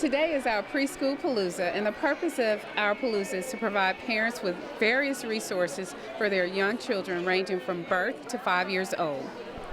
Today is our Preschool Palooza, and the purpose of our Palooza is to provide parents with various resources for their young children ranging from birth to 5 years old.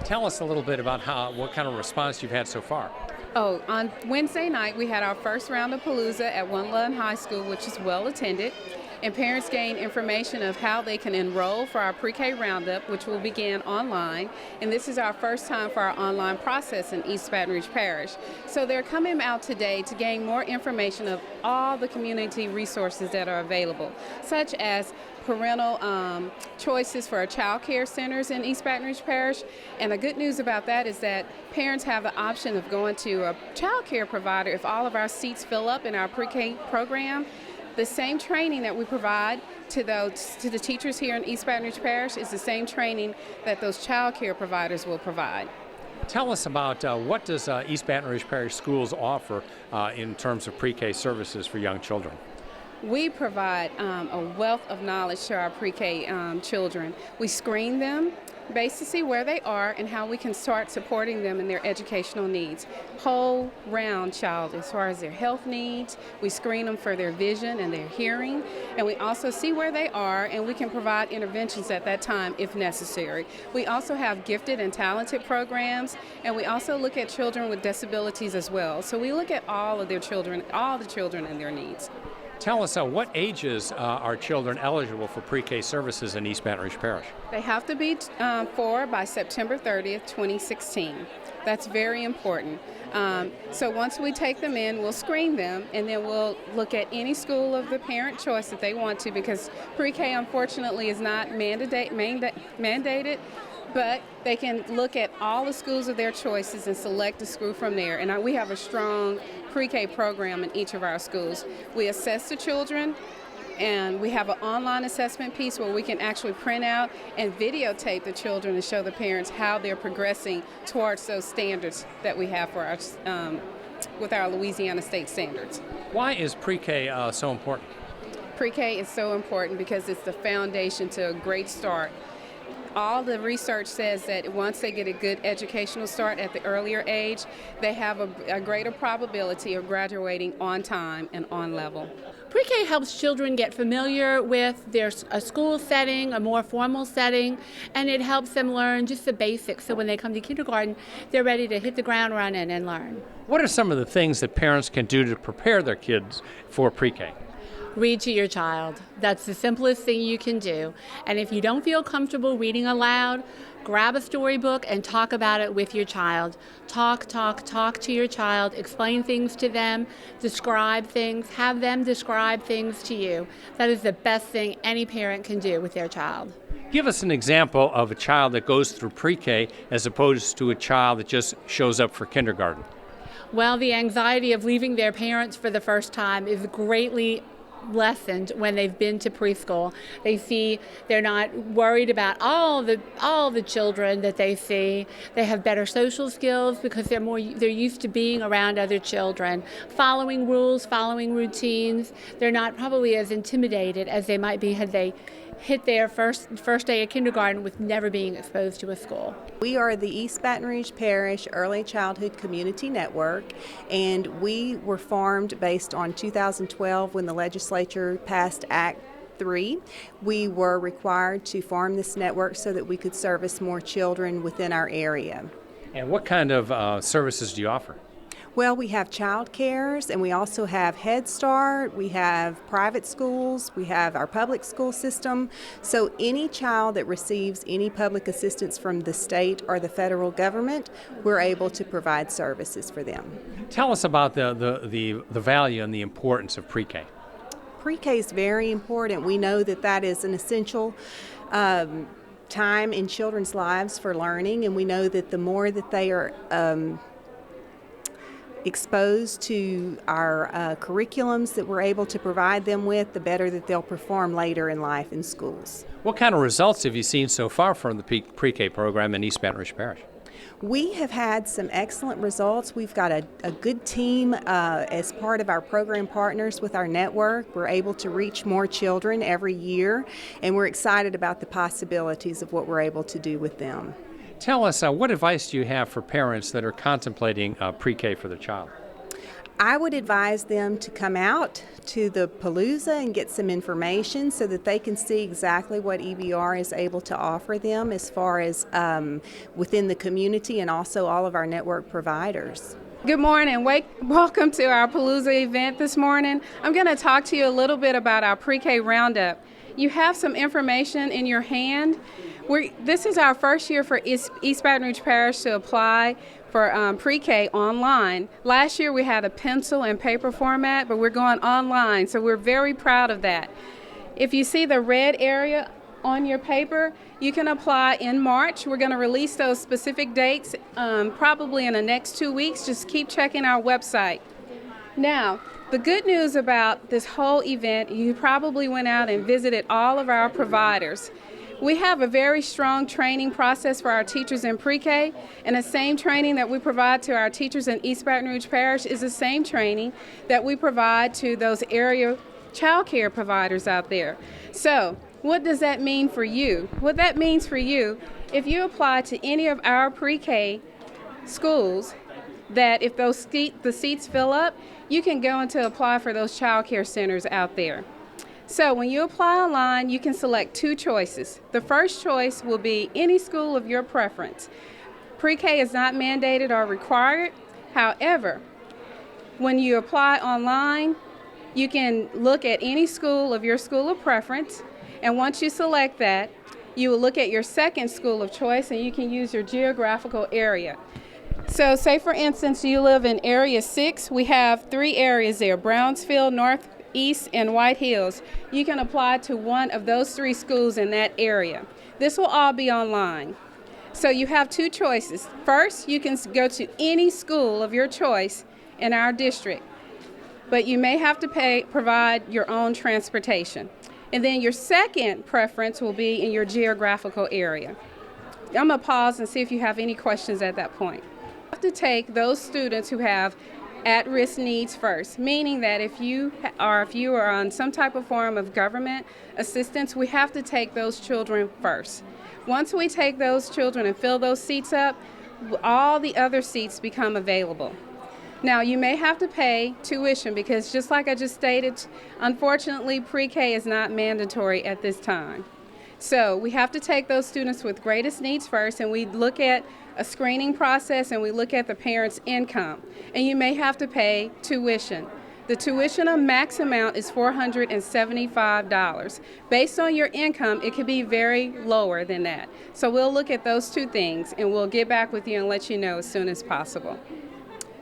Tell us a little bit about what kind of response you've had so far. Oh, on Wednesday night we had our first round of Palooza at One Lund High School, which is well attended, and parents gained information of how they can enroll for our pre-K roundup, which will begin online. And this is our first time for our online process in East Baton Rouge Parish. So they're coming out today to gain more information of all the community resources that are available, such as parental choices for our child care centers in East Baton Rouge Parish. And the good news about that is that parents have the option of going to a child care provider if all of our seats fill up in our pre-K program. The same training that we provide to the teachers here in East Baton Rouge Parish is the same training that those child care providers will provide. Tell us about what does East Baton Rouge Parish Schools offer in terms of pre-K services for young children? We provide a wealth of knowledge to our pre-K children. We screen them based to see where they are and how we can start supporting them in their educational needs. Whole round child as far as their health needs. We screen them for their vision and their hearing, and we also see where they are, and we can provide interventions at that time if necessary. We also have gifted and talented programs, and we also look at children with disabilities as well. So we look at all of their children, all the children and their needs. Tell us what ages are children eligible for pre-K services in East Baton Rouge Parish? They have to be 4 by September 30th, 2016. That's very important. So once we take them in, we'll screen them, and then we'll look at any school of the parent choice that they want to, because pre-K unfortunately is not mandated, but they can look at all the schools of their choices and select a school from there. And we have a strong pre-K program in each of our schools. We assess the children, and we have an online assessment piece where we can actually print out and videotape the children and show the parents how they're progressing towards those standards that we have for our, with our Louisiana state standards. Why is pre-K so important? Pre-K is so important because it's the foundation to a great start. All the research says that once they get a good educational start at the earlier age, they have a greater probability of graduating on time and on level. Pre-K helps children get familiar with a school setting, a more formal setting, and it helps them learn just the basics, so when they come to kindergarten, they're ready to hit the ground running and learn. What are some of the things that parents can do to prepare their kids for pre-K? Read to your child. That's the simplest thing you can do. And if you don't feel comfortable reading aloud, grab a storybook and talk about it with your child. Talk to your child, explain things to them, describe things, have them describe things to you. That is the best thing any parent can do with their child. Give us an example of a child that goes through pre-K as opposed to a child that just shows up for kindergarten. Well, the anxiety of leaving their parents for the first time is greatly lessened when they've been to preschool. They see they're not worried about all the children that they see. They have better social skills because they're used to being around other children, following rules, following routines. They're not probably as intimidated as they might be had they hit their first day of kindergarten with never being exposed to a school. We are the East Baton Rouge Parish Early Childhood Community Network, and we were formed based on 2012 when the legislature passed Act 3. We were required to form this network so that we could service more children within our area. And what kind of services do you offer? Well, we have child cares, and we also have Head Start, we have private schools, we have our public school system. So any child that receives any public assistance from the state or the federal government, we're able to provide services for them. Tell us about the value and the importance of pre-K. Pre-K is very important. We know that that is an essential time in children's lives for learning, and we know that the more that they are exposed to our curriculums that we're able to provide them with, the better that they'll perform later in life in schools. What kind of results have you seen so far from the pre-K program in East Baton Rouge Parish? We have had some excellent results. We've got a good team as part of our program partners with our network. We're able to reach more children every year, and we're excited about the possibilities of what we're able to do with them. Tell us, what advice do you have for parents that are contemplating pre-K for their child? I would advise them to come out to the Palooza and get some information so that they can see exactly what EBR is able to offer them as far as within the community and also all of our network providers. Good morning. Welcome to our Palooza event this morning. I'm going to talk to you a little bit about our pre-K roundup. You have some information in your hand. This is our first year for East Baton Rouge Parish to apply for pre-K online. Last year we had a pencil and paper format, but we're going online, so we're very proud of that. If you see the red area on your paper, you can apply in March. We're going to release those specific dates probably in the next 2 weeks. Just keep checking our website. Now, the good news about this whole event, you probably went out and visited all of our providers. We have a very strong training process for our teachers in pre-K, and the same training that we provide to our teachers in East Baton Rouge Parish is the same training that we provide to those area child care providers out there. So, what does that mean for you? What that means for you, if you apply to any of our pre-K schools, that if the seats fill up, you can go and to apply for those child care centers out there. So when you apply online, you can select 2 choices. The first choice will be any school of your preference. Pre-K is not mandated or required. However, when you apply online, you can look at any school of your school of preference, and once you select that, you will look at your second school of choice, and you can use your geographical area. So say for instance you live in area 6, we have 3 areas there: Brownsville, Northeast, and White Hills. You can apply to one of those 3 schools in that area. This will all be online. So you have 2 choices. First, you can go to any school of your choice in our district, but you may have to provide your own transportation. And then your second preference will be in your geographical area. I'm going to pause and see if you have any questions at that point. You have to take those students who have at-risk needs first, meaning that if you are on some type of form of government assistance, we have to take those children first. Once we take those children and fill those seats up, all the other seats become available. Now, you may have to pay tuition because, just like I just stated, unfortunately, pre-K is not mandatory at this time. So we have to take those students with greatest needs first, and we look at a screening process and we look at the parent's income. And you may have to pay tuition. The tuition max amount is $475. Based on your income, it could be very lower than that. So we'll look at those 2 things and we'll get back with you and let you know as soon as possible.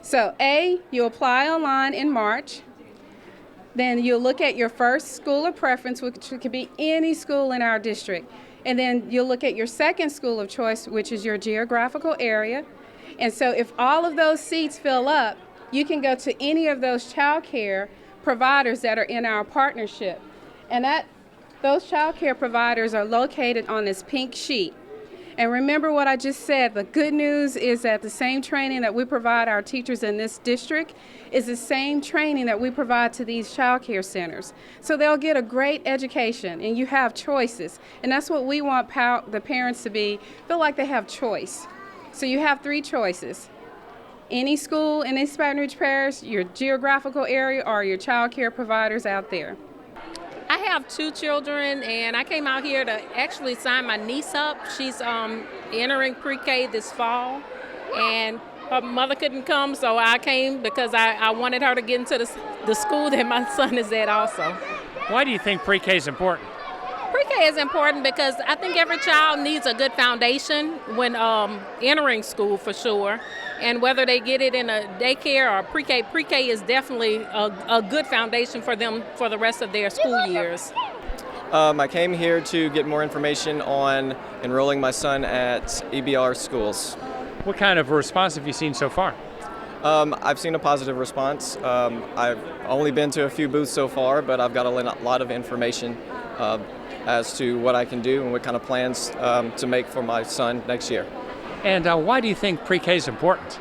So A, you apply online in March. Then you'll look at your first school of preference, which could be any school in our district. And then you'll look at your second school of choice, which is your geographical area. And so if all of those seats fill up, you can go to any of those child care providers that are in our partnership. And those child care providers are located on this pink sheet. And remember what I just said, the good news is that the same training that we provide our teachers in this district is the same training that we provide to these child care centers. So they'll get a great education, and you have choices. And that's what we want the parents to feel like they have choice. So you have 3 choices. Any school in East Baton Rouge Parish, your geographical area, or your child care providers out there. I have 2 children, and I came out here to actually sign my niece up. She's entering pre-K this fall, and her mother couldn't come, so I came because I wanted her to get into the school that my son is at also. Why do you think pre-K is important? Pre-K is important because I think every child needs a good foundation when entering school for sure. And whether they get it in a daycare or pre-K is definitely a good foundation for them for the rest of their school years. I came here to get more information on enrolling my son at EBR schools. What kind of response have you seen so far? I've seen a positive response. I've only been to a few booths so far, but I've got a lot of information as to what I can do and what kind of plans to make for my son next year. And why do you think pre-K is important?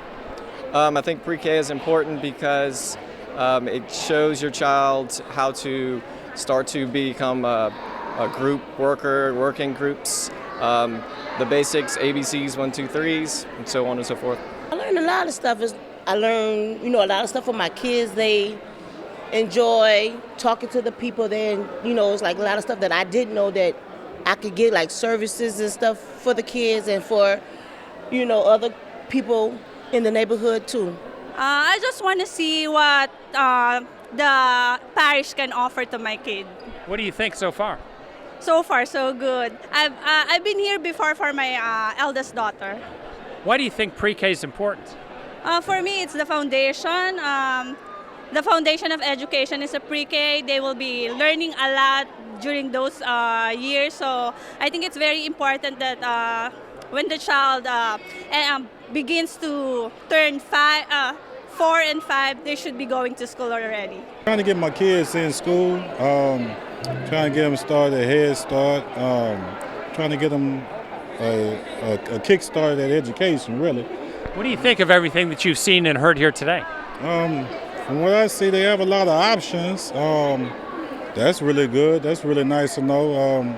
I think pre-K is important because it shows your child how to start to become a group worker, working groups, the basics, ABCs, 1, 2, 3s, and so on and so forth. I learned a lot of stuff. I learn, a lot of stuff from my kids. They enjoy talking to the people there. And, it's like a lot of stuff that I didn't know that I could get, like services and stuff for the kids and for, other people in the neighborhood too. I just want to see what the parish can offer to my kid. What do you think so far? So far, so good. I've been here before for my eldest daughter. Why do you think pre-K is important? For me, it's the foundation. The foundation of education is a pre-K. They will be learning a lot during those years. So I think it's very important that when the child begins to turn 4 and 5, they should be going to school already. Trying to get my kids in school, trying to get them started, a head start, trying to get them a kickstart at education, really. What do you think of everything that you've seen and heard here today? From what I see, they have a lot of options. That's really good. That's really nice to know.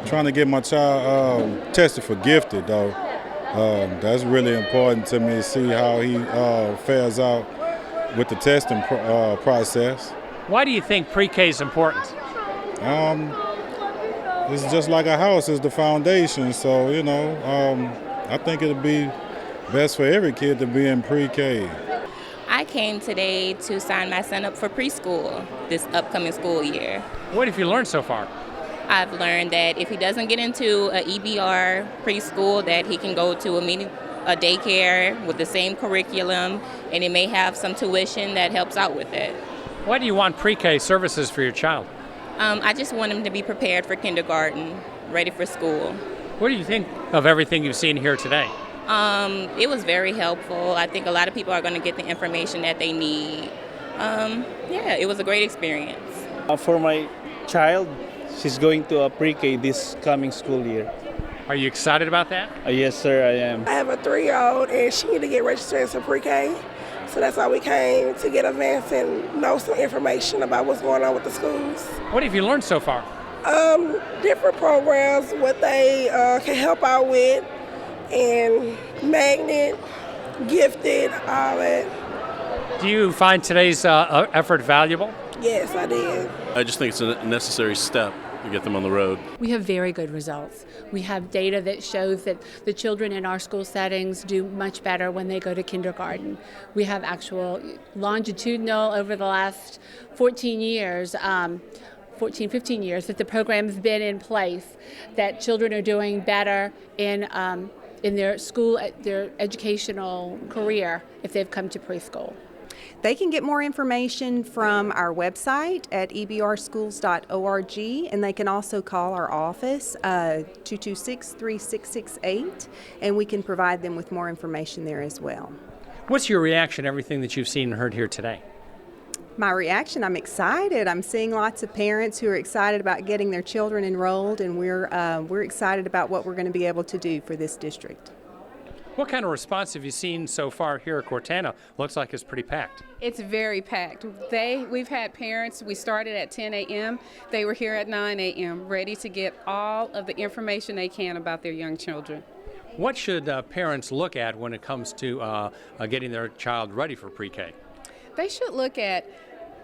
Trying to get my child tested for gifted, though. That's really important to me to see how he fares out with the testing process. Why do you think pre-K is important? It's just like a house, it's the foundation. So, I think it'll be best for every kid to be in pre-K. I came today to sign my son up for preschool this upcoming school year. What have you learned so far? I've learned that if he doesn't get into a EBR preschool, that he can go to a daycare with the same curriculum, and it may have some tuition that helps out with it. Why do you want pre-K services for your child? I just want him to be prepared for kindergarten, ready for school. What do you think of everything you've seen here today? It was very helpful. I think a lot of people are going to get the information that they need. It was a great experience. For my child, she's going to a pre-K this coming school year. Are you excited about that? Yes, sir, I am. I have a 3-year-old and she need to get registered as a pre-K. So that's why we came, to get advanced and know some information about what's going on with the schools. What have you learned so far? Different programs, what they can help out with, and magnet, gifted, all that. Do you find today's effort valuable? Yes, I did. I just think it's a necessary step to get them on the road. We have very good results. We have data that shows that the children in our school settings do much better when they go to kindergarten. We have actual longitudinal over the last 15 years that the program's been in place, that children are doing better in their school, their educational career if they've come to preschool. They can get more information from our website at ebrschools.org, and they can also call our office, 226-3668, and we can provide them with more information there as well. What's your reaction to everything that you've seen and heard here today? My reaction, I'm excited. I'm seeing lots of parents who are excited about getting their children enrolled, and we're excited about what we're going to be able to do for this district. What kind of response have you seen so far here at Cortana? Looks like it's pretty packed. It's very packed. We've had parents, we started at 10 a.m., they were here at 9 a.m., ready to get all of the information they can about their young children. What should parents look at when it comes to getting their child ready for pre-K? They should look at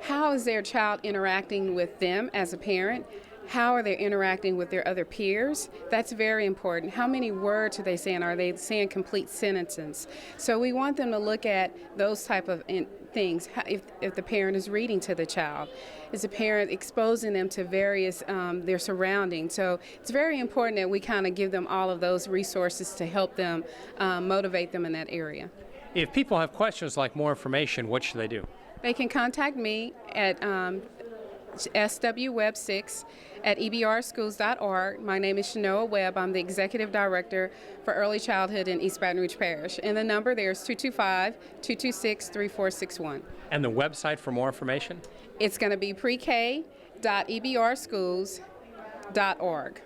how is their child interacting with them as a parent. How are they interacting with their other peers? That's very important. How many words are they saying? Are they saying complete sentences? So we want them to look at those type of things. If the parent is reading to the child, is the parent exposing them to various their surroundings? So it's very important that we kind of give them all of those resources to help them motivate them in that area. If people have questions like more information, what should they do? They can contact me at swweb6 at ebrschools.org. My name is Shanoa Webb. I'm the Executive Director for Early Childhood in East Baton Rouge Parish. And the number there is 225-226-3461. And the website for more information? It's going to be pre-k.ebrschools.org.